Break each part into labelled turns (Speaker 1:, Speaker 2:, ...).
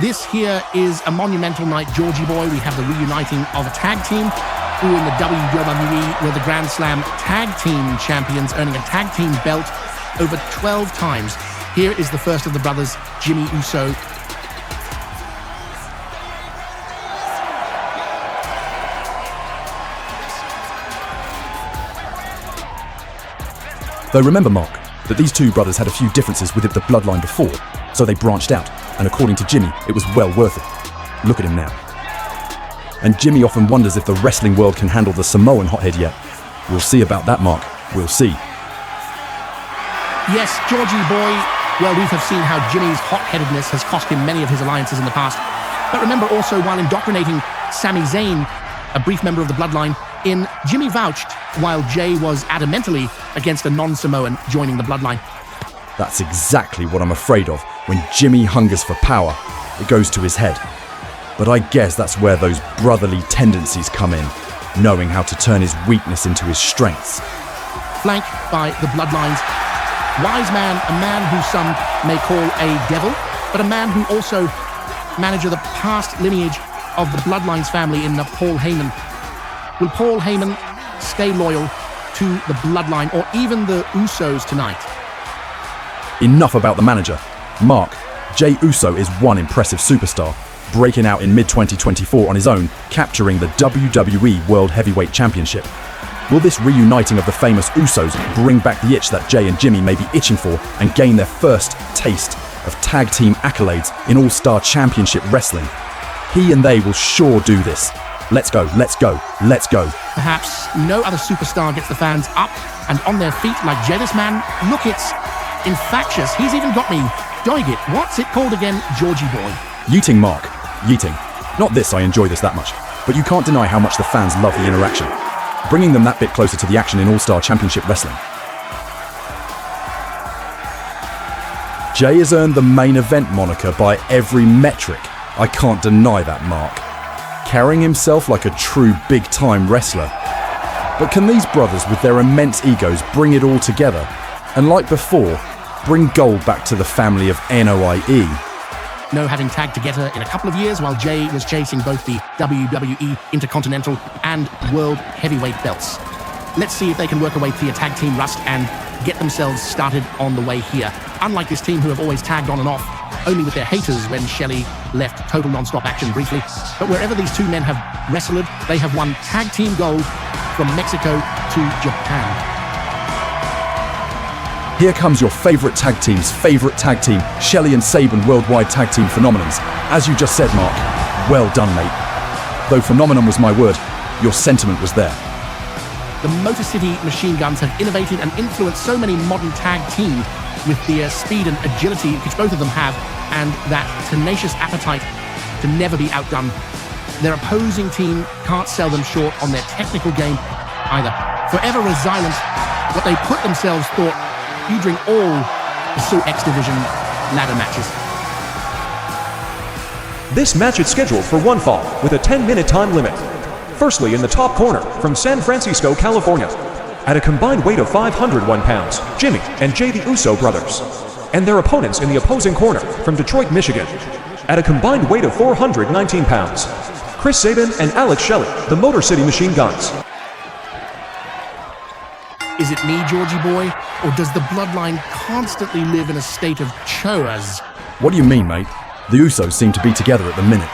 Speaker 1: This here is a monumental night, Georgie boy. We have the reuniting of a tag team who in the WWE were the Grand Slam Tag Team Champions, earning a tag team belt over 12 times. Here is the first of the brothers, Jimmy Uso.
Speaker 2: Though remember, Mark, that these two brothers had a few differences with the bloodline before, so they branched out, and according to Jimmy, it was well worth it. Look at him now. And Jimmy often wonders if the wrestling world can handle the Samoan hothead yet. We'll see about that, Mark. We'll see.
Speaker 1: Yes, Georgie boy. Well, we have seen how Jimmy's hot-headedness has cost him many of his alliances in the past. But remember also, while indoctrinating Sami Zayn, a brief member of the bloodline, Jimmy vouched while Jay was adamantly against a non-Samoan joining the bloodline.
Speaker 2: That's exactly what I'm afraid of. When Jimmy hungers for power, it goes to his head. But I guess that's where those brotherly tendencies come in, knowing how to turn his weakness into his strengths.
Speaker 1: Flanked by the bloodlines, wise man, a man who some may call a devil, but a man who also manages the past lineage of the bloodlines family in Paul Heyman. Will Paul Heyman stay loyal to the bloodline or even the Usos tonight?
Speaker 2: Enough about the manager. Mark, Jey Uso is one impressive superstar, breaking out in mid-2024 on his own, capturing the WWE World Heavyweight Championship. Will this reuniting of the famous Usos bring back the itch that Jay and Jimmy may be itching for and gain their first taste of tag team accolades in All-Star Championship Wrestling? He and they will sure do this. Let's go, let's go, let's go.
Speaker 1: Perhaps no other superstar gets the fans up and on their feet like Jay. This man, look, it's infectious. He's even got me doing it. What's it called again, Georgie boy?
Speaker 2: Yeeting, Mark. Yeeting. Not this, I enjoy this that much. But you can't deny how much the fans love the interaction. Bringing them that bit closer to the action in All-Star Championship Wrestling. Jay has earned the main event moniker by every metric. I can't deny that, Mark. Carrying himself like a true big-time wrestler. But can these brothers with their immense egos bring it all together? And like before, bring gold back to the family of NOIE?
Speaker 1: No having tagged together in a couple of years while Jay was chasing both the WWE Intercontinental and World Heavyweight belts. Let's see if they can work away through a tag team rust and get themselves started on the way here. Unlike this team who have always tagged on and off, only with their haters when Shelley left total non-stop action briefly. But wherever these two men have wrestled, they have won tag team gold from Mexico to Japan.
Speaker 2: Here comes your favourite tag team's favourite tag team, Shelley and Saban Worldwide Tag Team Phenomenons. As you just said, Mark, well done, mate. Though phenomenon was my word, your sentiment was there.
Speaker 1: The Motor City Machine Guns have innovated and influenced so many modern tag teams with the speed and agility which both of them have, and that tenacious appetite to never be outdone. Their opposing team can't sell them short on their technical game either. Forever resilient, what they put themselves thought, you drink all the SEAL X Division ladder matches.
Speaker 3: This match is scheduled for one fall with a 10-minute time limit. Firstly, in the top corner from San Francisco, California, at a combined weight of 501 pounds, Jimmy and Jay the Uso brothers. And their opponents in the opposing corner from Detroit, Michigan, at a combined weight of 419 pounds, Chris Sabin and Alex Shelley, the Motor City Machine Guns.
Speaker 1: Is it me, Georgie boy, or does the bloodline constantly live in a state of chores?
Speaker 2: What do you mean, mate? The Usos seem to be together at the minute.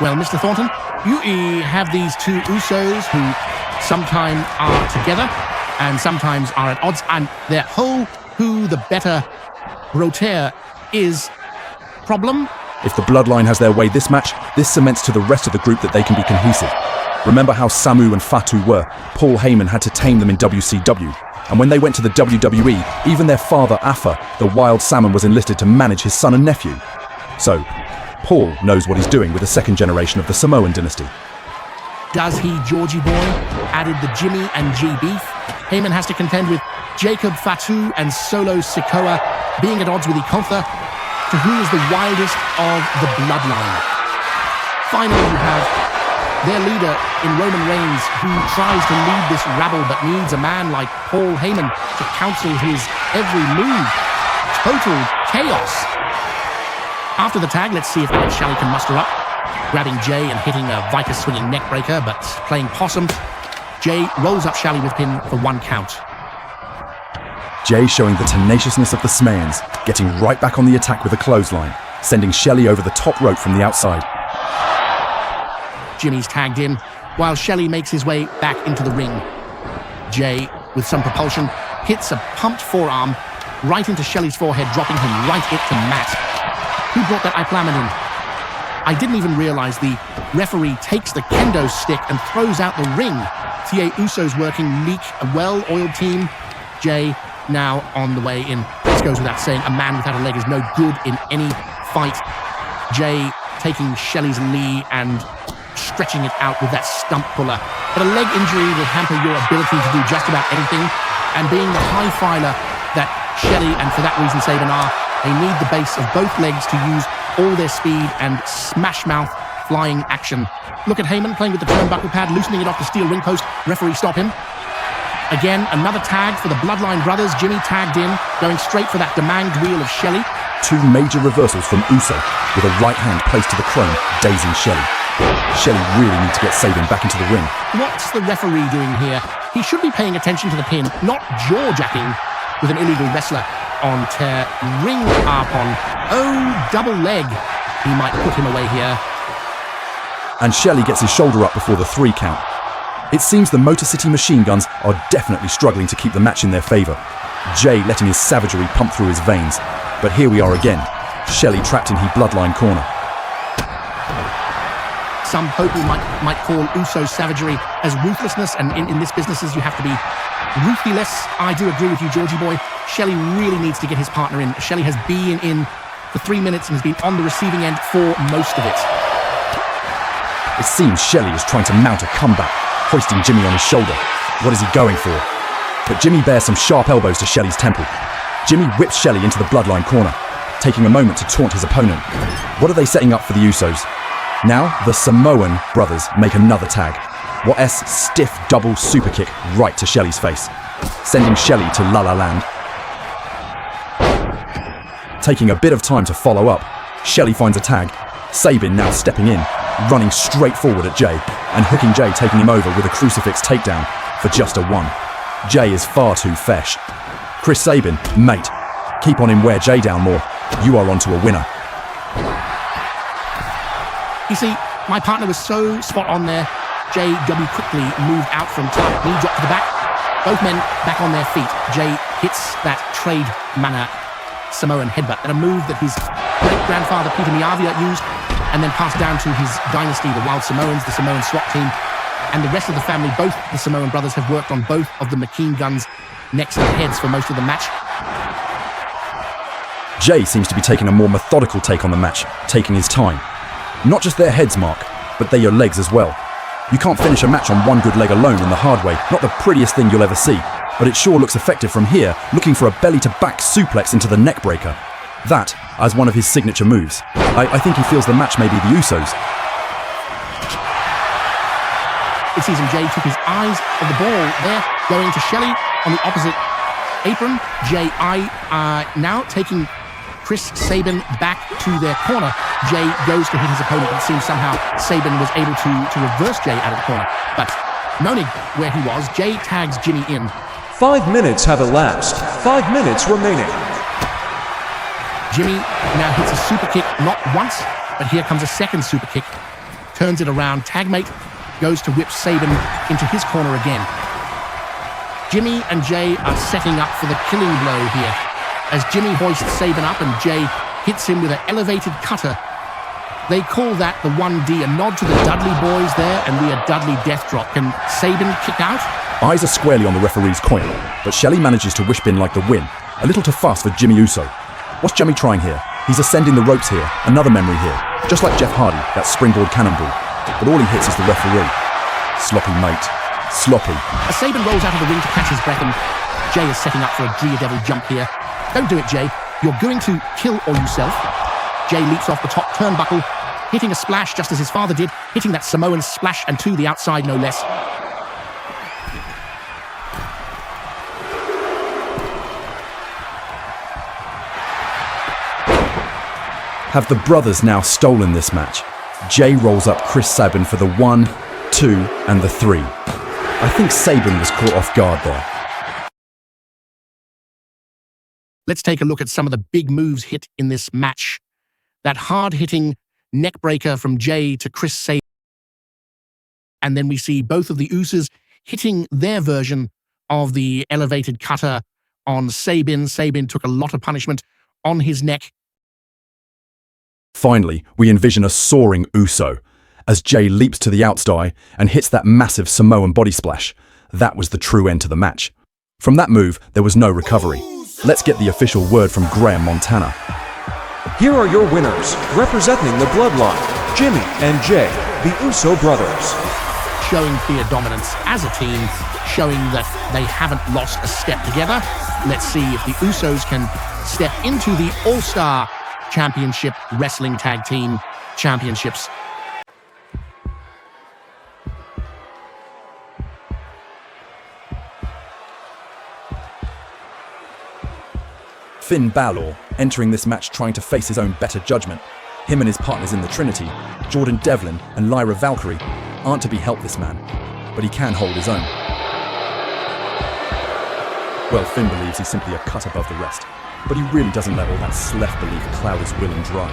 Speaker 1: Well, Mr. Thornton, you have these two Usos who sometimes are together and sometimes are at odds, and their whole who the better rotaire is problem.
Speaker 2: If the bloodline has their way this match, this cements to the rest of the group that they can be cohesive. Remember how Samu and Fatu were? Paul Heyman had to tame them in WCW. And when they went to the WWE, even their father, Afa, the wild salmon, was enlisted to manage his son and nephew. So, Paul knows what he's doing with the second generation of the Samoan dynasty.
Speaker 1: Does he, Georgie boy? Added the Jimmy and G beef. Heyman has to contend with Jacob Fatu and Solo Sikoa being at odds with Ikotha, to who is the wildest of the bloodline. Finally, you have their leader in Roman Reigns, who tries to lead this rabble but needs a man like Paul Heyman to counsel his every move. Total chaos. After the tag, let's see if Alex Shelley can muster up. Grabbing Jay and hitting a Viper swinging neck breaker, but playing possum. Jay rolls up Shelley with pin for 1 count.
Speaker 2: Jay showing the tenaciousness of the Smayans, getting right back on the attack with a clothesline, sending Shelley over the top rope from the outside.
Speaker 1: Jimmy's tagged in, while Shelley makes his way back into the ring. Jay, with some propulsion, hits a pumped forearm right into Shelley's forehead, dropping him right into mat. Who brought that Iplaman in? I didn't even realize the referee takes the kendo stick and throws out the ring. Jey Uso's working meek, a well-oiled team. Jay now on the way in. This goes without saying, a man without a leg is no good in any fight. Jay taking Shelley's knee and stretching it out with that stump puller. But a leg injury will hamper your ability to do just about anything. And being the high filer that Shelley, and for that reason Sabin are, they need the base of both legs to use all their speed and smash mouth flying action. Look at Heyman playing with the turnbuckle pad, loosening it off the steel ring post. Referee stop him. Again, another tag for the Bloodline Brothers. Jimmy tagged in, going straight for that demanged wheel of Shelley.
Speaker 2: 2 major reversals from Uso, with a right hand placed to the chrome, dazing Shelley. Shelley really needs to get Sabin back into the ring.
Speaker 1: What's the referee doing here? He should be paying attention to the pin, not jaw-jacking with an illegal wrestler on tear. Ring up on, oh, double leg. He might put him away here.
Speaker 2: And Shelley gets his shoulder up before the 3 count. It seems the Motor City Machine Guns are definitely struggling to keep the match in their favour. Jay letting his savagery pump through his veins. But here we are again. Shelley trapped in his Bloodline corner.
Speaker 1: Some people might call Uso's savagery as ruthlessness, and in this business you have to be ruthless. I do agree with you, Georgie boy. Shelley really needs to get his partner in. Shelley has been in for 3 minutes and has been on the receiving end for most of it.
Speaker 2: It seems Shelley is trying to mount a comeback, hoisting Jimmy on his shoulder. What is he going for? But Jimmy bears some sharp elbows to Shelley's temple. Jimmy whips Shelley into the Bloodline corner, taking a moment to taunt his opponent. What are they setting up for the Usos? Now, the Samoan brothers make another tag. What a stiff double super kick right to Shelley's face, sending Shelley to La La Land. Taking a bit of time to follow up, Shelley finds a tag. Sabin now stepping in, running straight forward at Jay, and hooking Jay, taking him over with a crucifix takedown for just a 1. Jay is far too fesh. Chris Sabin, mate, keep on him, wear Jay down more. You are onto a winner.
Speaker 1: You see, my partner was so spot on there. JW quickly moved out from top, knee drop to the back. Both men back on their feet. Jay hits that trade manner Samoan headbutt, and a move that his great-grandfather Peter Miavia used and then passed down to his dynasty, the Wild Samoans, the Samoan SWAT team, and the rest of the family. Both the Samoan brothers have worked on both of the machine guns' necks and heads for most of the match.
Speaker 2: Jay seems to be taking a more methodical take on the match, taking his time. Not just their heads, Mark, but they're your legs as well. You can't finish a match on one good leg alone in the hard way, not the prettiest thing you'll ever see, but it sure looks effective from here, looking for a belly-to-back suplex into the neck breaker. That as one of his signature moves. I think he feels the match may be the Usos.
Speaker 1: This season, Jay took his eyes off the ball there, going to Shelley on the opposite apron. Jay now taking Chris Sabin back to their corner. Jay goes to hit his opponent, but it seems somehow Sabin was able to reverse Jay out of the corner. But knowing where he was, Jay tags Jimmy in.
Speaker 3: 5 minutes have elapsed. 5 minutes remaining.
Speaker 1: Jimmy now hits a super kick, not once, but here comes a second super kick. Turns it around. Tagmate goes to whip Sabin into his corner again. Jimmy and Jay are setting up for the killing blow here, as Jimmy hoists Sabin up and Jay hits him with an elevated cutter. They call that the 1D, a nod to the Dudley boys there, and we a Dudley death drop. Can Sabin kick out?
Speaker 2: Eyes are squarely on the referee's coin, but Shelley manages to wishbin like the win. A little too fast for Jimmy Uso. What's Jimmy trying here? He's ascending the ropes here, another memory here. Just like Jeff Hardy, that springboard cannonball. But all he hits is the referee. Sloppy, mate. Sloppy.
Speaker 1: As Sabin rolls out of the ring to catch his breath, and Jay is setting up for a Drea Devil jump here. Don't do it, Jay. You're going to kill all yourself. Jay leaps off the top turnbuckle, hitting a splash just as his father did, hitting that Samoan splash and to the outside no less.
Speaker 2: Have the brothers now stolen this match? Jay rolls up Chris Sabin for the 1, 2, and the 3. I think Sabin was caught off guard there.
Speaker 1: Let's take a look at some of the big moves hit in this match. That hard-hitting neck breaker from Jay to Chris Sabin. And then we see both of the Usos hitting their version of the elevated cutter on Sabin. Sabin took a lot of punishment on his neck.
Speaker 2: Finally, we envision a soaring Uso as Jay leaps to the outside and hits that massive Samoan body splash. That was the true end to the match. From that move, there was no recovery. Let's get the official word from Graham Montana.
Speaker 3: Here are your winners, representing the Bloodline, Jimmy and Jay, the Uso brothers.
Speaker 1: Showing clear dominance as a team, showing that they haven't lost a step together. Let's see if the Usos can step into the All-Star Championship Wrestling Tag Team Championships.
Speaker 2: Finn Balor entering this match trying to face his own better judgment. Him and his partners in the Trinity, Jordan Devlin and Lyra Valkyrie, aren't to be helped, this man, but he can hold his own. Well, Finn believes he's simply a cut above the rest, but he really doesn't let all that Sleth belief cloud his will and drive.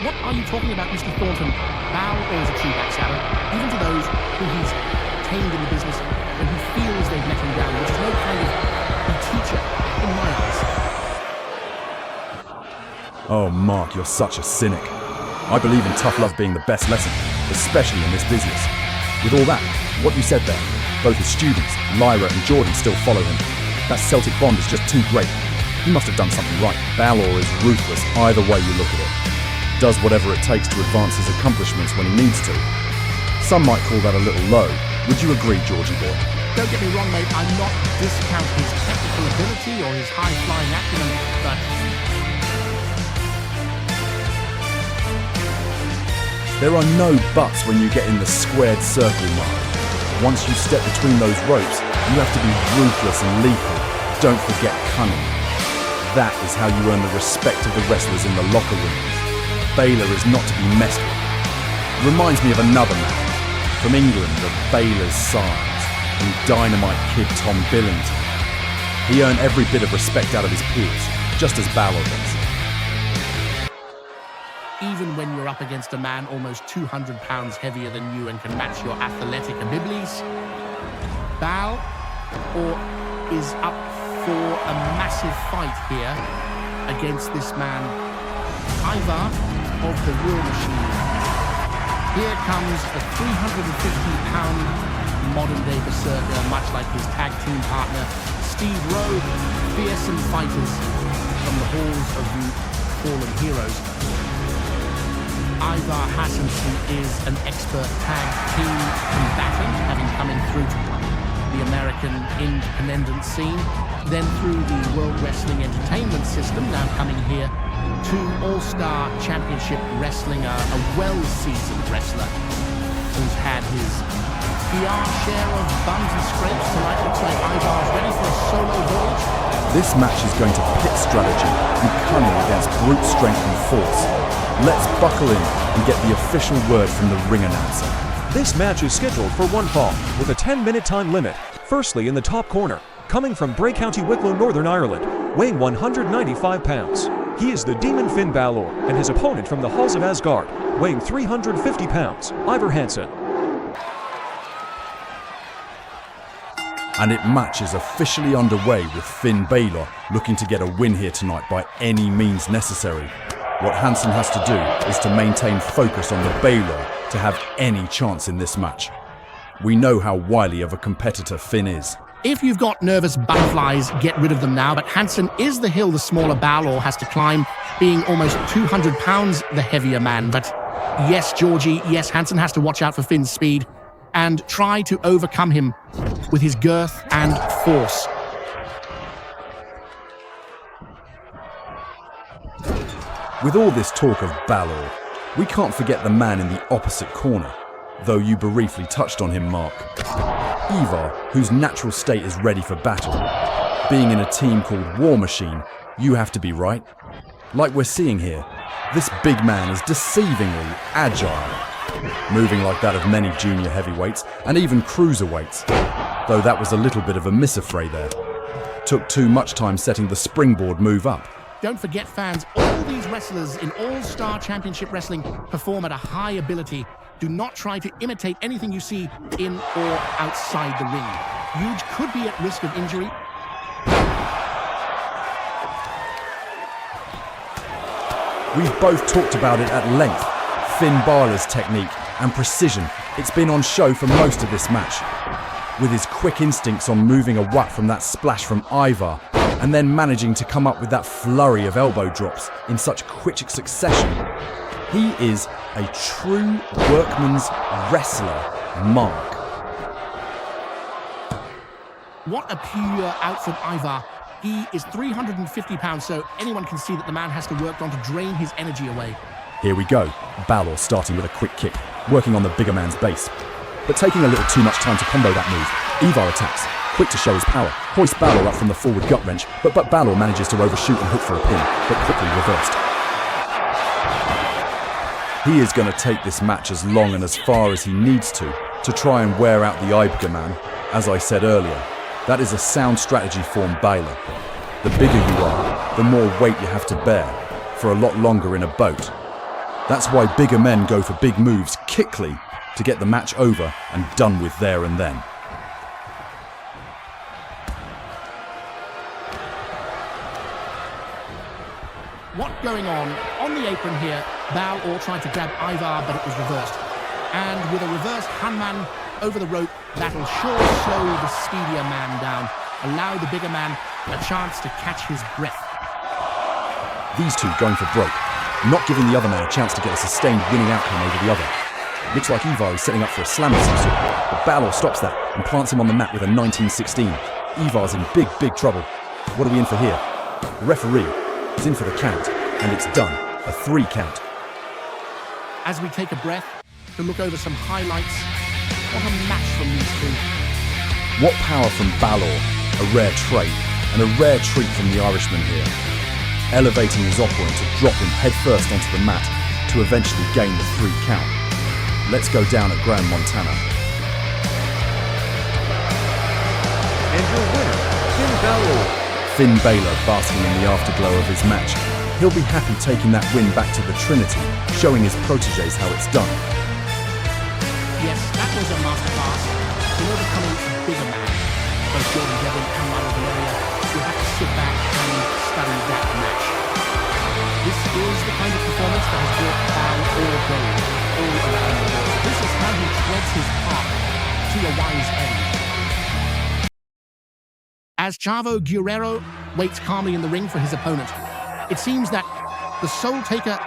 Speaker 1: What are you talking about, Mr. Thornton? Balor is a true backstabber, even to those who he's tamed in the business when he feels they've let him down, which is no kind of a teacher in my eyes.
Speaker 2: Oh, Mark, you're such a cynic. I believe in tough love being the best lesson, especially in this business. With all that, what you said there, both his students, Lyra and Jordan, still follow him. That Celtic bond is just too great. He must have done something right. Balor is ruthless either way you look at it. Does whatever it takes to advance his accomplishments when he needs to. Some might call that a little low. Would you agree, Georgie boy?
Speaker 1: Don't get me wrong, mate, I'm not discounting his technical ability or his high-flying acumen, but
Speaker 2: there are no buts when you get in the squared circle, Mark. Once you step between those ropes, you have to be ruthless and lethal. Don't forget cunning. That is how you earn the respect of the wrestlers in the locker room. Balor is not to be messed with. Reminds me of another man from England of Balor's size, and Dynamite Kid Tom Billington. He earned every bit of respect out of his peers, just as Balor does.
Speaker 1: even when you're up against a man almost 200 pounds heavier than you and can match your athletic abilities, Balor is up for a massive fight here against this man, Ivar of the War Machine. Here comes the 350-pound modern-day berserker, much like his tag team partner, Steve Rowe, fearsome fighters from the halls of the fallen heroes. Ivar Hassenson is an expert tag team combatant, having come in through the American independent scene, then through the World Wrestling Entertainment System, now coming here to All-Star Championship Wrestling, a well-seasoned wrestler who's had his PR share of bumps and scrapes. Tonight looks like Ivar's ready for a solo voyage.
Speaker 2: This match is going to pit strategy and cunning against brute strength and force. Let's buckle in and get the official word from the ring announcer.
Speaker 3: This match is scheduled for one fall with a 10-minute time limit. Firstly, in the top corner, coming from Bray, County Wicklow, Northern Ireland, weighing 195 pounds. He is the Demon Finn Balor, and his opponent from the halls of Asgard, weighing 350 pounds, Ivar Hansen.
Speaker 2: And it match is officially underway with Finn Balor looking to get a win here tonight by any means necessary. What Hansen has to do is to maintain focus on the Balor to have any chance in this match. We know how wily of a competitor Finn is.
Speaker 1: If you've got nervous butterflies, get rid of them now, but Hansen is the hill the smaller Balor has to climb, being almost 200 pounds the heavier man. But yes, Georgie, yes, Hansen has to watch out for Finn's speed and try to overcome him with his girth and force.
Speaker 2: With all this talk of Balor, we can't forget the man in the opposite corner, though you briefly touched on him, Mark. Ivar, whose natural state is ready for battle. Being in a team called War Machine, You have to be right. Like we're seeing here, this big man is deceivingly agile, moving like that of many junior heavyweights and even cruiserweights, though that was a little bit of a misaffray there. Took too much time setting the springboard move up.
Speaker 1: Don't forget, fans, all these wrestlers in All-Star Championship Wrestling perform at a high ability. Do not try to imitate anything you see in or outside the ring. Huge could be at risk of injury.
Speaker 2: We've both talked about it at length. Finn Balor's technique and precision. It's been on show for most of this match. With his quick instincts on moving a what from that splash from Ivar, and then managing to come up with that flurry of elbow drops in such quick succession. He is a true workman's wrestler, Mark.
Speaker 1: What a pure outfit, Ivar. He is 350 pounds, so anyone can see that the man has to work on to drain his energy away.
Speaker 2: Here we go. Balor starting with a quick kick, working on the bigger man's base. But taking a little too much time to combo that move. Ivar attacks, quick to show his power, hoists Balor up from the forward gut wrench, but Balor manages to overshoot and hook for a pin, but quickly reversed. He is going to take this match as long and as far as he needs to try and wear out the Ivar man. As I said earlier, that is a sound strategy for Balor. The bigger you are, the more weight you have to bear, for a lot longer in a boat. That's why bigger men go for big moves quickly to get the match over and done with there and then.
Speaker 1: What going on the apron here? Balor tried to grab Ivar, but it was reversed. And with a reverse Hanman over the rope, that'll sure slow the speedier man down, allow the bigger man a chance to catch his breath.
Speaker 2: These two going for broke, not giving the other man a chance to get a sustained winning outcome over the other. Looks like Ivar is setting up for a slam of some sort, but Balor stops that and plants him on the mat with a 1916. Ivar's in big trouble. What are we in for here? The referee is in for the count, and it's done. A 3 count.
Speaker 1: As we take a breath to look over some highlights, what a match from these two.
Speaker 2: What power from Balor, a rare trait, and a rare treat from the Irishman here. Elevating his opponent to drop him headfirst onto the mat to eventually gain the 3 count. Let's go down at Grand Montana.
Speaker 3: And your winner, Finn Balor.
Speaker 2: Finn Balor basking in the afterglow of his match. He'll be happy taking that win back to the Trinity, showing his protégés how it's done.
Speaker 1: Yes, that was a masterclass in overcoming a bigger man. Both Jordan Devlin and Mauro Valeria will have to sit back and study that match. This is the kind of performance that has brought Balor all gold all around the world. This is how he treads his path to a wise end. As Chavo Guerrero waits calmly in the ring for his opponent, it seems that the Soul Taker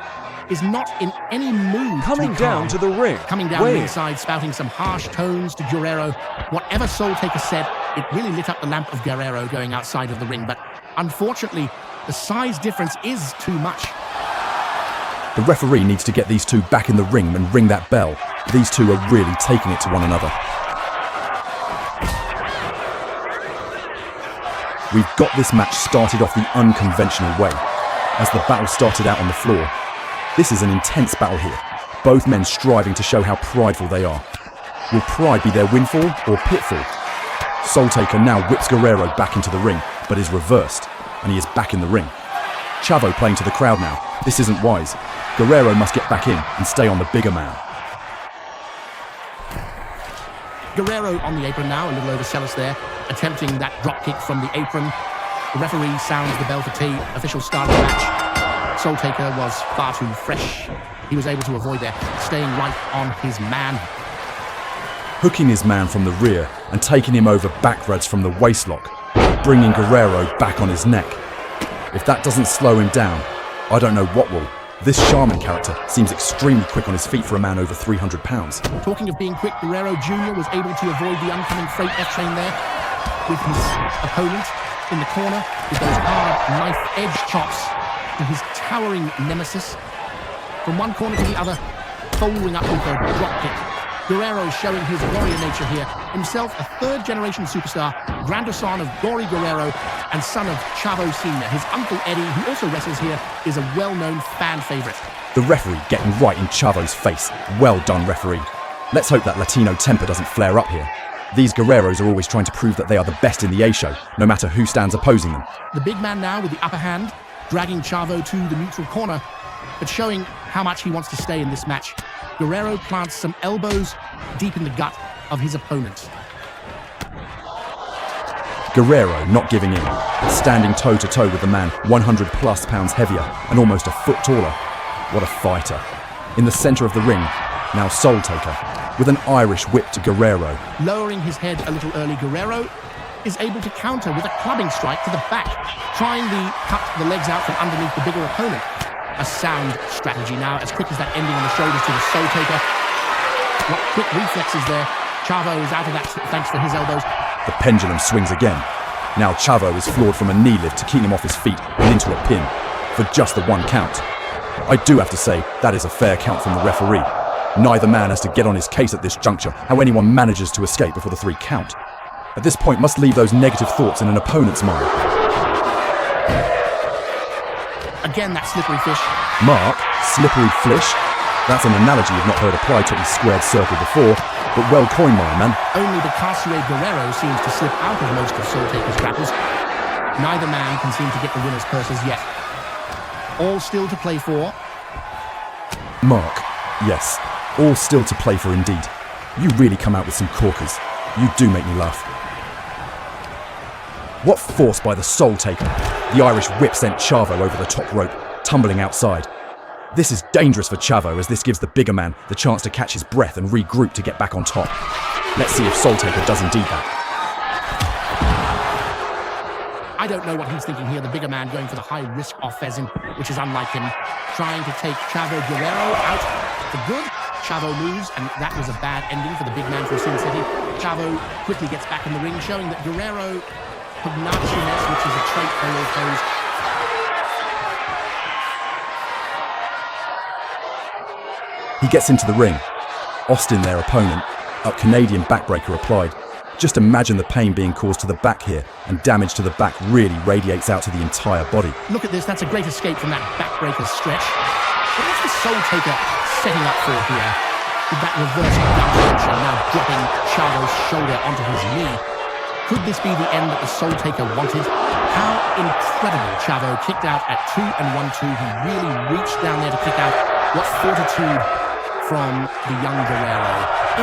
Speaker 1: is not in any mood
Speaker 3: Coming down to the ring.
Speaker 1: Coming down
Speaker 3: Wade.
Speaker 1: ringside, spouting some harsh tones to Guerrero. Whatever Soul Taker said, it really lit up the lamp of Guerrero going outside of the ring. But unfortunately, the size difference is too much.
Speaker 2: The referee needs to get these two back in the ring and ring that bell. These two are really taking it to one another. We've got this match started off the unconventional way, as the battle started out on the floor. This is an intense battle here, both men striving to show how prideful they are. Will pride be their windfall or pitfall? Soul Taker now whips Guerrero back into the ring, but is reversed, and he is back in the ring. Chavo playing to the crowd now. This isn't wise. Guerrero must get back in and stay on the bigger man.
Speaker 1: Guerrero on the apron now, a little overzealous there, attempting that dropkick from the apron. The referee sounds the bell for tea. Official start of the match. Soul Taker was far too fresh. He was able to avoid there, staying right on his man.
Speaker 2: Hooking his man from the rear and taking him over backwards from the waistlock, bringing Guerrero back on his neck. If that doesn't slow him down, I don't know what will. This Shaman character seems extremely quick on his feet for a man over 300 pounds.
Speaker 1: Talking of being quick, Guerrero Jr. was able to avoid the oncoming freight F-train there, with his opponent in the corner, with those hard knife-edge chops to his towering nemesis. From one corner to the other, following up with a dropkick. Guerrero showing his warrior nature here. Himself a third-generation superstar, grandson of Gory Guerrero, and son of Chavo Sr. His uncle Eddie, who also wrestles here, is a well-known fan favorite.
Speaker 2: The referee getting right in Chavo's face. Well done, referee. Let's hope that Latino temper doesn't flare up here. These Guerreros are always trying to prove that they are the best in the A-show, no matter who stands opposing them.
Speaker 1: The big man now with the upper hand, dragging Chavo to the neutral corner, but showing how much he wants to stay in this match. Guerrero plants some elbows deep in the gut of his opponent.
Speaker 2: Guerrero not giving in, standing toe-to-toe with the man 100 plus pounds heavier and almost a foot taller. What a fighter. In the centre of the ring, now Soul Taker, with an Irish whip to Guerrero.
Speaker 1: Lowering his head a little early, Guerrero is able to counter with a clubbing strike to the back, trying to cut the legs out from underneath the bigger opponent. A sound strategy now, as quick as that ending on the shoulders to the Soul Taker. What quick reflexes there. Chavo is out of that thanks for his elbows.
Speaker 2: The pendulum swings again. Now Chavo is floored from a knee lift to keep him off his feet and into a pin for just the 1 count. I do have to say that is a fair count from the referee. Neither man has to get on his case at this juncture how anyone manages to escape before the 3 count. At this point must leave those negative thoughts in an opponent's mind.
Speaker 1: Again, that slippery fish.
Speaker 2: Mark, slippery flish? That's an analogy you've not heard applied to the squared circle before, but well coined, my man.
Speaker 1: Only the Cartier Guerrero seems to slip out of most of Soul Taker's grapples. Neither man can seem to get the winner's purses yet. All still to play for.
Speaker 2: Mark, yes, all still to play for indeed. You really come out with some corkers. You do make me laugh. What force by the Soul Taker. The Irish whip sent Chavo over the top rope, tumbling outside. This is dangerous for Chavo, as this gives the bigger man the chance to catch his breath and regroup to get back on top. Let's see if Soul Taker does indeed that.
Speaker 1: I don't know what he's thinking here, the bigger man going for the high-risk off-pheasant, which is unlike him, trying to take Chavo Guerrero out for good. Chavo moves, and that was a bad ending for the big man from Sin City. Chavo quickly gets back in the ring, showing that Guerrero pugnaciousness, which is a trait they all pose.
Speaker 2: He gets into the ring. Austin, their opponent, a Canadian backbreaker applied. Just imagine the pain being caused to the back here, and damage to the back really radiates out to the entire body.
Speaker 1: Look at this, that's a great escape from that backbreaker stretch. But what's the Soul Taker setting up for here? With that reverse gut punch and now dropping Chavo's shoulder onto his knee. Could this be the end that the Soul Taker wanted? How incredible Chavo kicked out at 2 and 1-2. He really reached down there to kick out. What fortitude from the young Guerrero.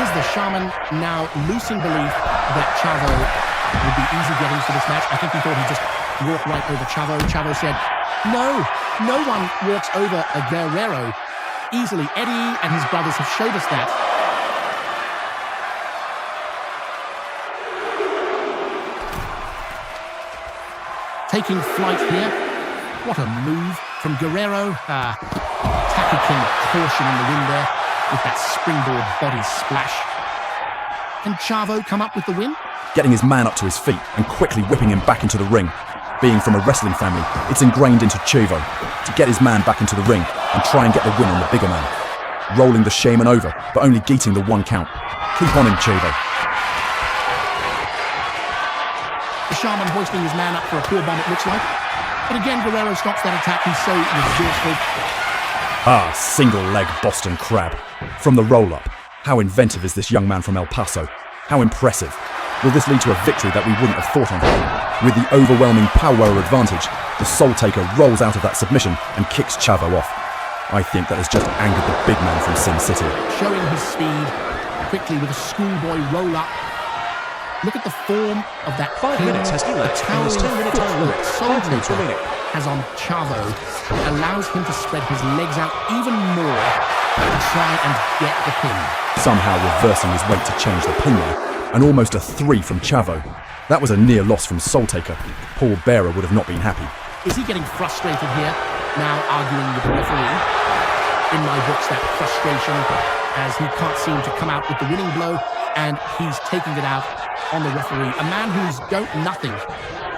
Speaker 1: Is the Shaman now losing belief that Chavo would be easy gettings for this match? I think he thought he'd just walk right over Chavo. Chavo said, no one walks over a Guerrero easily. Eddie and his brothers have showed us that. Taking flight here. What a move from Guerrero. Tacky King caution in the wind there with that springboard body splash. Can Chavo come up with the win?
Speaker 2: Getting his man up to his feet and quickly whipping him back into the ring. Being from a wrestling family, it's ingrained into Chavo to get his man back into the ring and try and get the win on the bigger man. Rolling the Shaman over, but only getting the 1 count. Keep on him, Chavo.
Speaker 1: The Shaman hoisting his man up for a poor bomb, it looks like. But again, Guerrero stops that attack. He's so resourceful.
Speaker 2: Single leg Boston Crab. From the roll-up. How inventive is this young man from El Paso? How impressive. Will this lead to a victory that we wouldn't have thought on? With the overwhelming power advantage, the Soul Taker rolls out of that submission and kicks Chavo off. I think that has just angered the big man from Sin City.
Speaker 1: Showing his speed quickly with a schoolboy roll-up. Look at the form of that
Speaker 3: 5 minutes has elapsed and this 10-minute time limit.
Speaker 1: Soul
Speaker 3: 5 minutes
Speaker 1: Taker
Speaker 3: remaining.
Speaker 1: has on Chavo. It allows him to spread his legs out even more and try and get the pin.
Speaker 2: Somehow reversing his weight to change the pin there, and almost a 3 from Chavo. That was a near loss from Soul Taker. Paul Bearer would have not been happy.
Speaker 1: Is he getting frustrated here? Now arguing with the referee. In my books, that frustration as he can't seem to come out with the winning blow, and he's taking it out on the referee. A man who's don't nothing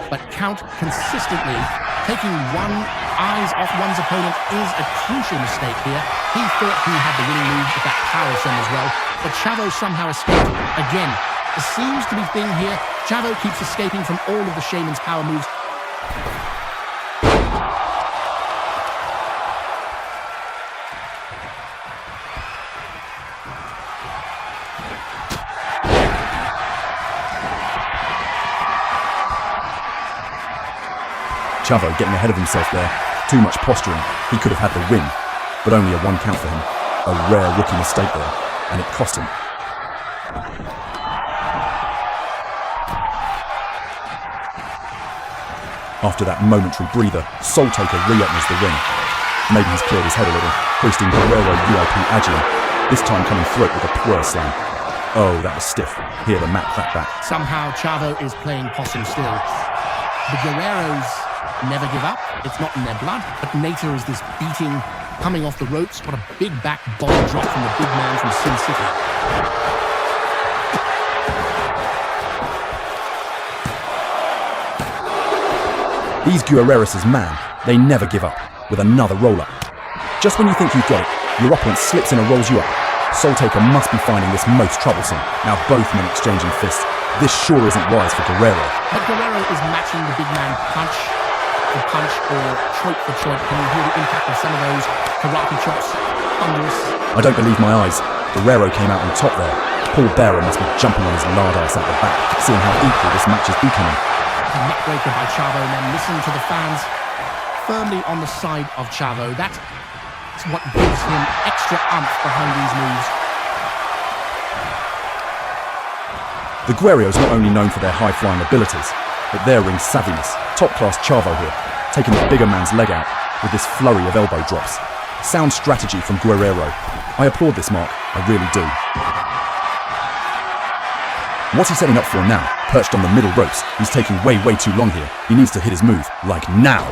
Speaker 1: but count consistently. Taking eyes off one's opponent is a crucial mistake here. He thought he had the winning move with that power slam as well, but Chavo somehow escaped. Again, there seems to be thing here. Chavo keeps escaping from all of the Shaman's power moves.
Speaker 2: Chavo getting ahead of himself there. Too much posturing. He could have had the win, but only a 1 count for him. A rare rookie mistake there, and it cost him. After that momentary breather, Soul Taker re-enters the ring. Maybe he's cleared his head a little, hoisting Guerrero VIP Agilent, this time coming through it with a twirl slam. Oh, that was stiff. Hear the mat crack back.
Speaker 1: Somehow Chavo is playing possum still. The Guerreros never give up. It's not in their blood. But Nater is this beating, coming off the ropes. What a big back body drop from the big man from Sin City.
Speaker 2: These Guerreros' man, they never give up, with another roll-up. Just when you think you've got it, your opponent slips in and rolls you up. Soul Taker must be finding this most troublesome. Now both men exchanging fists. This sure isn't wise for Guerrero.
Speaker 1: But Guerrero is matching the big man punch for punch or choke for choke. Can you hear the impact of some of those karate chops? Thunderous.
Speaker 2: I don't believe my eyes. Guerrero came out on top there. Paul Bearer must be jumping on his lard ass at the back, seeing how equal this match is becoming.
Speaker 1: A neckbreaker by Chavo, and then listen to the fans firmly on the side of Chavo. That's what gives him extra oomph behind these moves.
Speaker 2: The Guerreros not only known for their high-flying abilities, but their ring savviness. Top-class Chavo here, taking the bigger man's leg out with this flurry of elbow drops. Sound strategy from Guerrero. I applaud this, Mark. I really do. What's he setting up for now? Perched on the middle ropes. He's taking way too long here. He needs to hit his move, like now.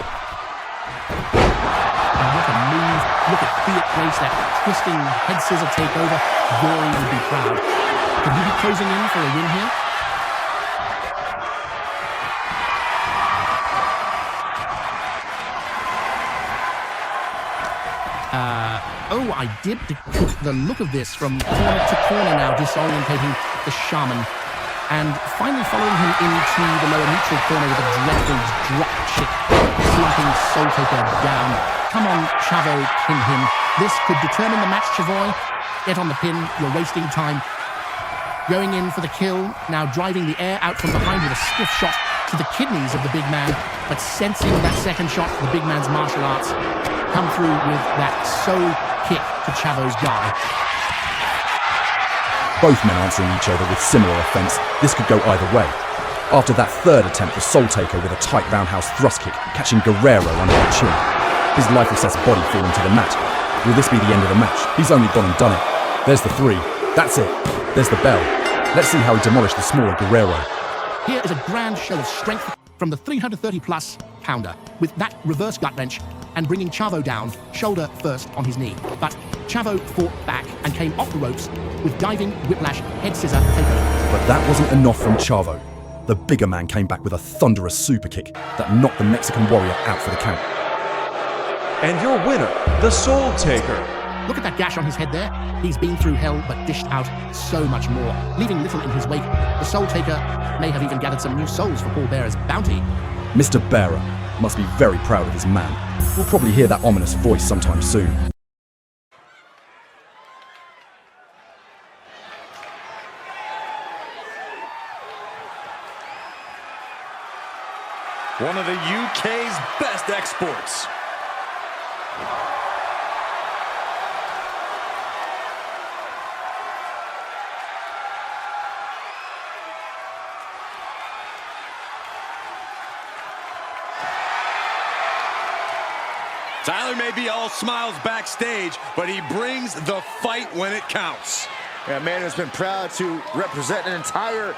Speaker 1: And what a move. Look at Fiat Grace, that twisting head scissor takeover. Gory would be proud. Could he be closing in for a win here? Oh, I did the look of this from corner to corner now, disorientating the Shaman. And finally following him into the lower neutral corner with a dreadful drop kick, slumping Soul Taker down. Come on, Chavo, pin him. This could determine the match, Chavoy. Get on the pin, you're wasting time. Going in for the kill, now driving the air out from behind with a stiff shot to the kidneys of the big man, but sensing that second shot, the big man's martial arts come through with that soul kick to Chavo's guy.
Speaker 2: Both men answering each other with similar offense. This could go either way. After that third attempt, the Soul Taker with a tight roundhouse thrust kick, catching Guerrero under the chin. His lifeless body falling to the mat. Will this be the end of the match? He's only gone and done it. There's the 3. That's it. There's the bell. Let's see how he demolished the smaller Guerrero.
Speaker 1: Here is a grand show of strength from the 330-plus pounder, with that reverse gut wrench and bringing Chavo down, shoulder first on his knee. But Chavo fought back and came off the ropes with diving whiplash head scissor takeover.
Speaker 2: But that wasn't enough from Chavo. The bigger man came back with a thunderous super kick that knocked the Mexican warrior out for the count.
Speaker 3: And your winner, the Soul Taker.
Speaker 1: Look at that gash on his head there. He's been through hell but dished out so much more, leaving little in his wake. The Soul Taker may have even gathered some new souls for Paul Bearer's bounty.
Speaker 2: Mr. Bearer must be very proud of his man. We'll probably hear that ominous voice sometime soon.
Speaker 4: One of the UK's best exports. Tyler may be all smiles backstage, but he brings the fight when it counts.
Speaker 5: Yeah, a man who's been proud to represent an entire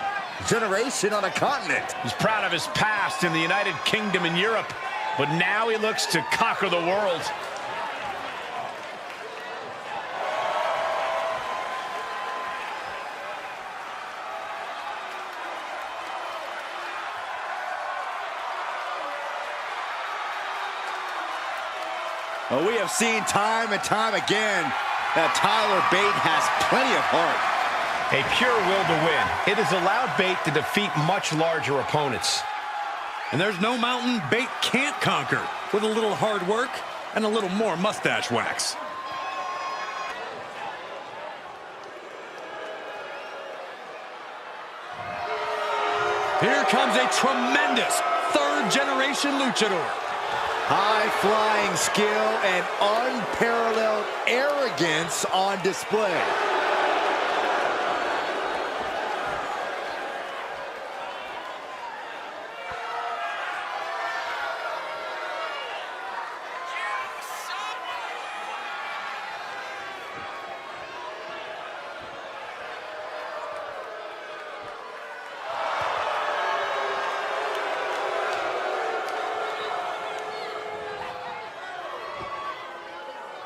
Speaker 5: generation on a continent.
Speaker 6: He's proud of his past in the United Kingdom and Europe, but now he looks to conquer the world.
Speaker 5: Well, we have seen time and time again that Tyler Bate has plenty of heart.
Speaker 6: A pure will to win. It has allowed Bate to defeat much larger opponents.
Speaker 4: And there's no mountain Bate can't conquer with a little hard work and a little more mustache wax. Here comes a tremendous third-generation luchador.
Speaker 5: High-flying skill and unparalleled arrogance on display.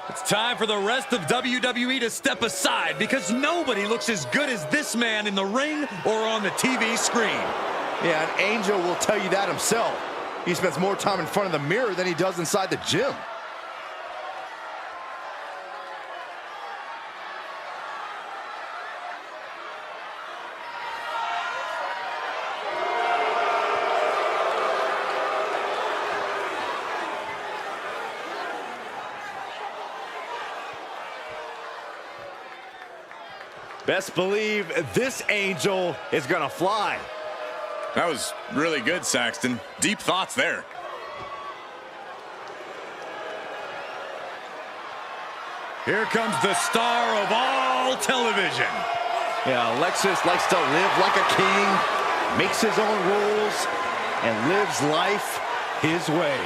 Speaker 4: It's time for the rest of WWE to step aside because nobody looks as good as this man in the ring or on the TV screen.
Speaker 5: Yeah, and Angel will tell you that himself. He spends more time in front of the mirror than he does inside the gym. Best believe this Angel is gonna fly.
Speaker 7: That was really good, Saxton. Deep thoughts there.
Speaker 4: Here comes the star of all television.
Speaker 5: Yeah, Alexis likes to live like a king, makes his own rules, and lives life his way.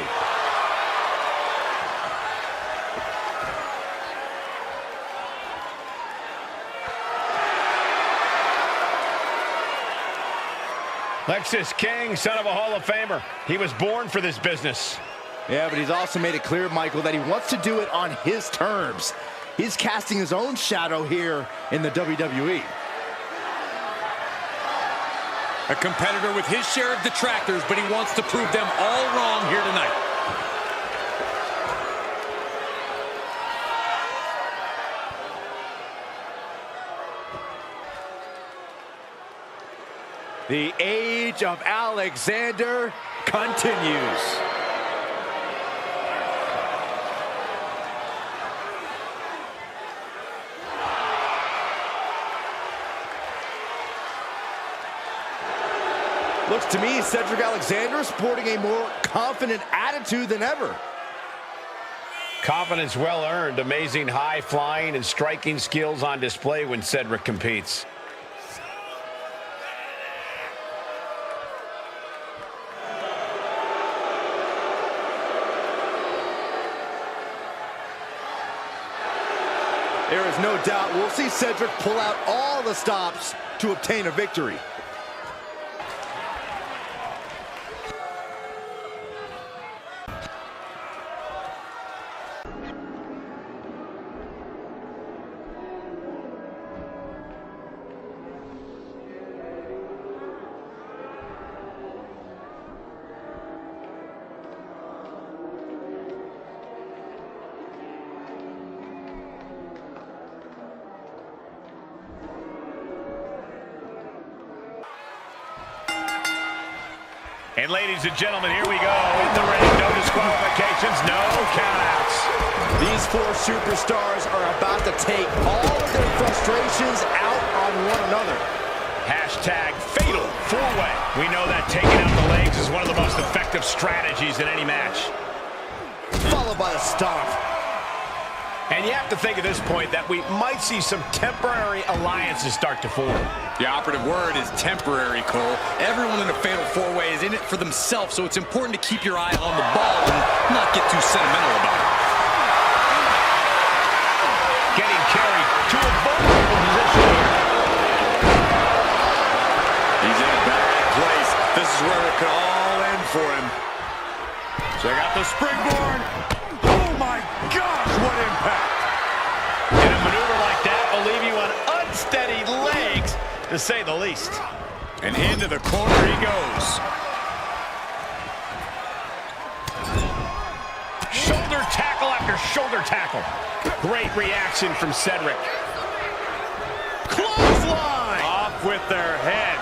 Speaker 6: Lexis King, son of a Hall of Famer. He was born for this business.
Speaker 5: Yeah, but he's also made it clear, Michael, that he wants to do it on his terms. He's casting his own shadow here in the WWE.
Speaker 4: A competitor with his share of detractors, but he wants to prove them all wrong here tonight.
Speaker 5: The age of Alexander continues. Looks to me Cedric Alexander sporting a more confident attitude than ever.
Speaker 6: Confidence well earned, amazing high flying and striking skills on display when Cedric competes.
Speaker 5: There is no doubt we'll see Cedric pull out all the stops to obtain a victory.
Speaker 6: And ladies and gentlemen, here we go. In the ring, no disqualifications, no countouts.
Speaker 5: These four superstars are about to take all of their frustrations out on one another.
Speaker 6: Hashtag fatal four-way. We know that taking out the legs is one of the most effective strategies in any match.
Speaker 5: Followed by a stomp.
Speaker 6: And you have to think at this point that we might see some temporary alliances start to form.
Speaker 7: The operative word is temporary, Cole. Everyone in a fatal four-way is in it for themselves, so it's important to keep your eye on the ball and not get too sentimental about it.
Speaker 6: Getting carried to a vulnerable position here.
Speaker 7: He's in a bad place. This is where it could all end for him.
Speaker 4: Check out the springboard. Oh my gosh, what impact.
Speaker 6: And a maneuver like that will leave you on unsteady legs, to say the least.
Speaker 7: And into the corner he goes.
Speaker 6: Shoulder tackle after shoulder tackle. Great reaction from Cedric.
Speaker 5: Clothesline!
Speaker 6: Off with their head.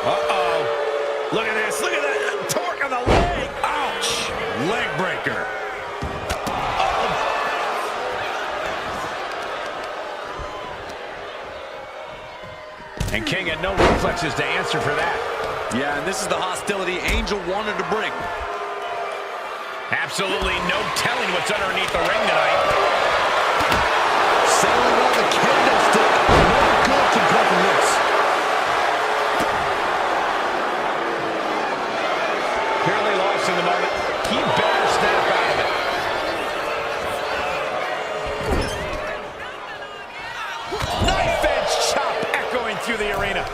Speaker 6: Uh-oh. Look at this. Look at that. Torque on the leg. Ouch.
Speaker 4: Leg breaker.
Speaker 6: And King had no reflexes to answer for that.
Speaker 4: Yeah, and this is the hostility Angel wanted to bring.
Speaker 6: Absolutely no telling what's underneath the ring tonight.
Speaker 5: Sailing on the candlestick. No good can come from this.
Speaker 6: Clearly lost in the moment. He better snap out of it. Knife edge chop echoing through the arena.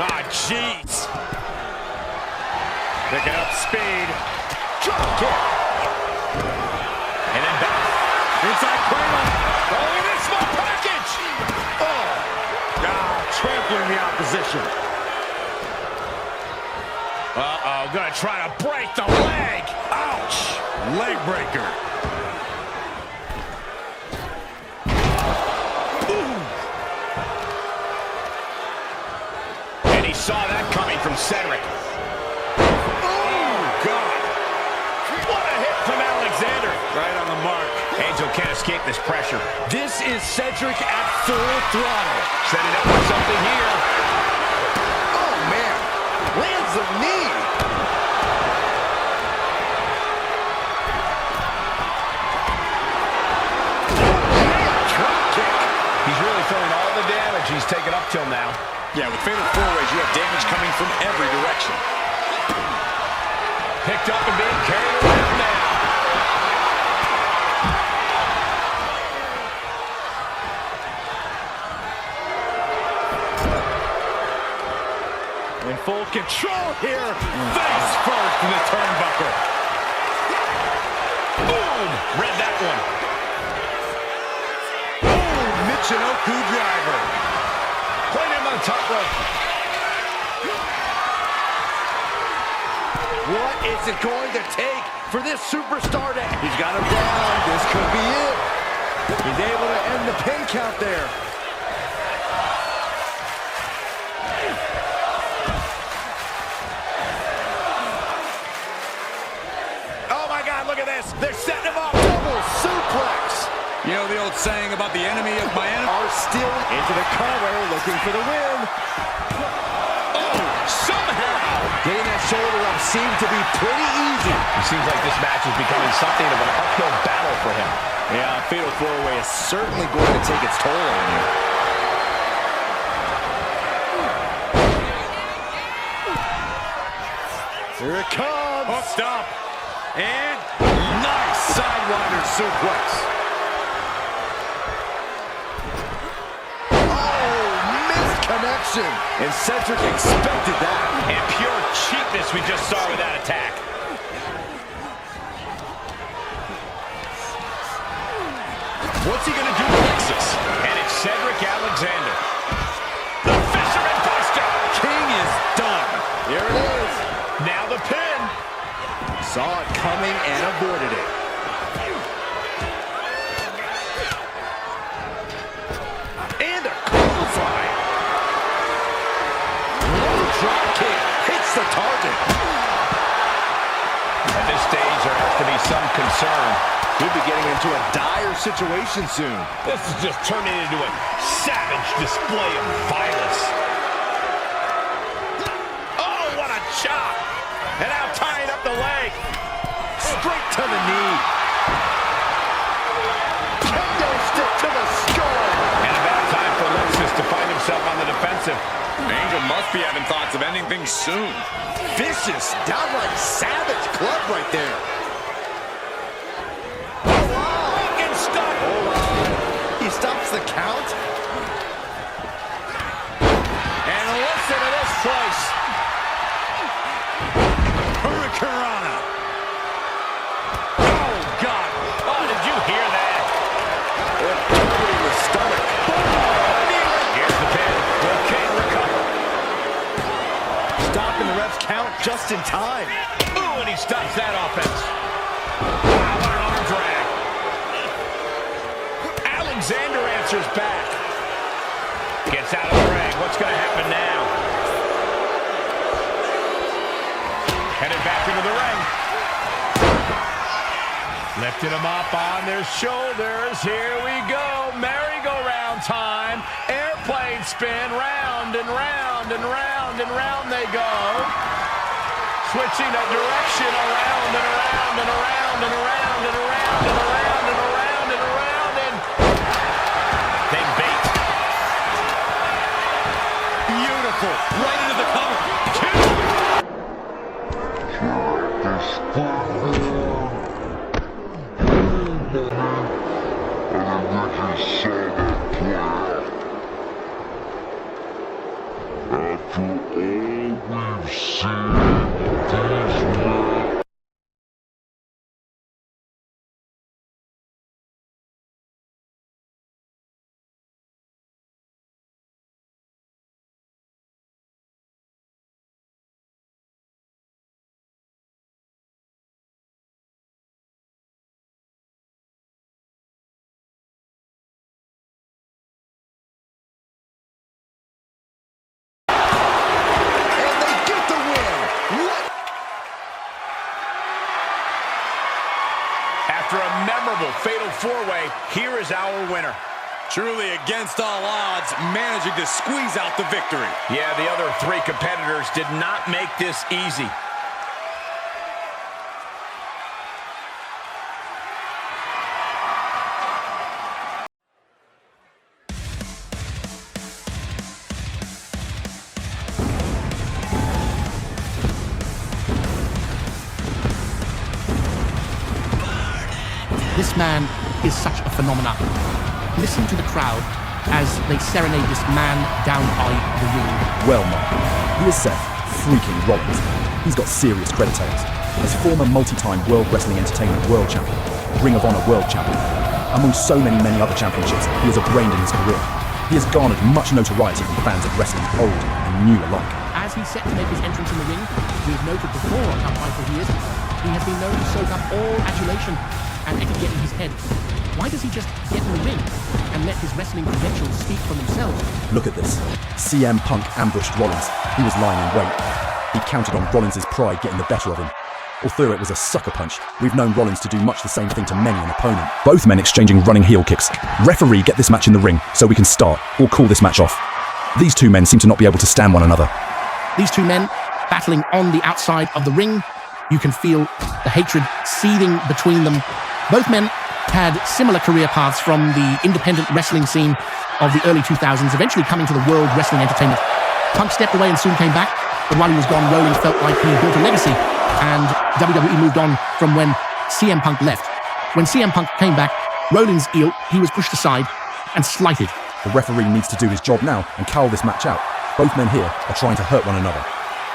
Speaker 6: Ah, jeez. Picking up speed. Drop kick. And then back. Inside Kramer. Oh, in a small package. Oh.
Speaker 5: Trampling the opposition.
Speaker 6: Uh-oh, gonna try to break the leg. Ouch.
Speaker 4: Leg breaker.
Speaker 6: And he saw that coming from Cedric. Oh, God. What a hit from Alexander.
Speaker 4: Right on the mark.
Speaker 6: Angel can't escape this pressure.
Speaker 5: This is Cedric at full throttle.
Speaker 6: Setting up for something here.
Speaker 5: Oh, man. Lands the knee. Drop kick.
Speaker 6: He's really feeling all the damage he's taken up till now.
Speaker 4: Yeah, with fatal four-ways, you have damage coming from every direction.
Speaker 6: Picked up and being carried around now.
Speaker 5: In full control here.
Speaker 6: Face first in the turnbuckle. Boom! Read that one.
Speaker 5: Michinoku driver.
Speaker 6: Playing him on the top rope.
Speaker 5: What is it going to take for this superstar to... He's got him down. This could be it. He's able to end the pin count there.
Speaker 6: Oh, my God, look at this. They're setting him up.
Speaker 5: Double suplex.
Speaker 4: You know the old saying about the enemy of my enemy?
Speaker 5: Are still into the cover, looking for the win.
Speaker 6: Oh, somehow.
Speaker 5: Getting that shoulder up seemed to be pretty easy.
Speaker 6: It seems like this match is becoming something of an uphill battle for him.
Speaker 5: Yeah, fatal four-way is certainly going to take its toll on you. Here it comes.
Speaker 6: Hooked up.
Speaker 5: And nice sidewinder suplex. Oh, missed connection. And Cedric expected that.
Speaker 6: And pure cheapness we just saw with that attack.
Speaker 5: What's he going to do to Alexis?
Speaker 6: And it's Cedric Alexander. The Fisherman Buster.
Speaker 5: King is done. Here it is.
Speaker 6: Now the pin.
Speaker 5: Saw it coming and avoided it. And a clothesline. Low drop kick hits the target.
Speaker 6: At this stage, there has to be some concern.
Speaker 5: Could be getting into a dire situation soon.
Speaker 6: This is just turning into a savage display of violence. Oh, what a chop. And now tying up the leg.
Speaker 5: Straight to the knee. Kendo stick to the skull.
Speaker 6: And a bad time for Alexis to find himself on the defensive.
Speaker 4: Angel must be having thoughts of ending things soon.
Speaker 5: Vicious, downright savage club right there.
Speaker 6: And stop.
Speaker 5: He stops the count.
Speaker 6: And listen to this place.
Speaker 4: Hurricanrana.
Speaker 6: Oh, God. Oh, did you hear that?
Speaker 5: Targeting the stomach.
Speaker 6: Here's the pin. Will King recover?
Speaker 5: Stopping the ref's count just in time.
Speaker 6: Ooh, and he stops that offense. Wow, what an arm drag. Alexander answers back. Gets out of the ring. What's going to happen now? Headed back into the ring. Lifting him up on their shoulders. Here we go. Merry-go-round time. time. Airplane spin, round and round and round and round they go. Switching a direction around and around and around and around and around and around and around and around and they bait.
Speaker 4: Beautiful. Right into the cover.
Speaker 6: After a memorable fatal four-way, here is our winner.
Speaker 4: Truly against all odds, managing to squeeze out the victory.
Speaker 6: Yeah, the other three competitors did not make this easy.
Speaker 1: This man is such a phenomenon. Listen to the crowd as they serenade this man down by the ring.
Speaker 2: Well, Mark, he is Seth freaking Rollins. He's got serious credit tales. As former multi-time World Wrestling Entertainment World Champion, Ring of Honor World Champion, among so many other championships he has obtained in his career, he has garnered much notoriety from fans of wrestling old and new alike.
Speaker 1: As he's set to make his entrance in the ring, we've noted before on how prideful he is, he has been known to soak up all adulation and let it get in his head. Why does he just get in the ring and let his wrestling credentials speak for themselves?
Speaker 2: Look at this. CM Punk ambushed Rollins. He was lying in wait. He counted on Rollins' pride getting the better of him. Although it was a sucker punch, we've known Rollins to do much the same thing to many an opponent. Both men exchanging running heel kicks. Referee, get this match in the ring so we can start or call this match off. These two men seem to not be able to stand one another.
Speaker 1: These two men battling on the outside of the ring. You can feel the hatred seething between them. Both men had similar career paths from the independent wrestling scene of the early 2000s, eventually coming to the World Wrestling Entertainment. Punk stepped away and soon came back, but while he was gone, Rollins felt like he had built a legacy, and WWE moved on from when CM Punk left. When CM Punk came back, Rollins' heel, he was pushed aside and slighted.
Speaker 2: The referee needs to do his job now and cowl this match out. Both men here are trying to hurt one another,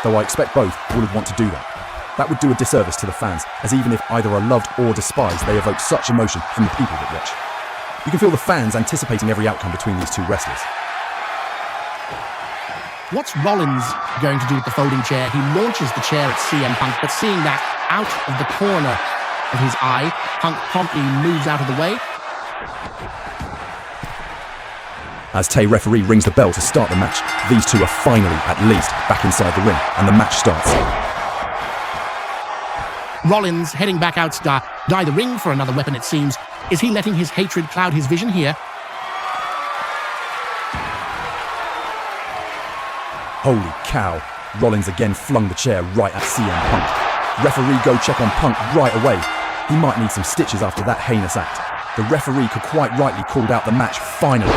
Speaker 2: though I expect both would want to do that. That would do a disservice to the fans, as even if either are loved or despised, they evoke such emotion from the people that watch. You can feel the fans anticipating every outcome between these two wrestlers.
Speaker 1: What's Rollins going to do with the folding chair? He launches the chair at CM Punk, but seeing that out of the corner of his eye, Punk promptly moves out of the way.
Speaker 2: As Tay referee rings the bell to start the match, these two are finally, at least, back inside the ring, and the match starts.
Speaker 1: Rollins heading back outside the ring for another weapon, it seems. Is he letting his hatred cloud his vision here?
Speaker 2: Holy cow, Rollins again flung the chair right at CM Punk. Referee go check on Punk right away. He might need some stitches after that heinous act. The referee could quite rightly called out the match finally.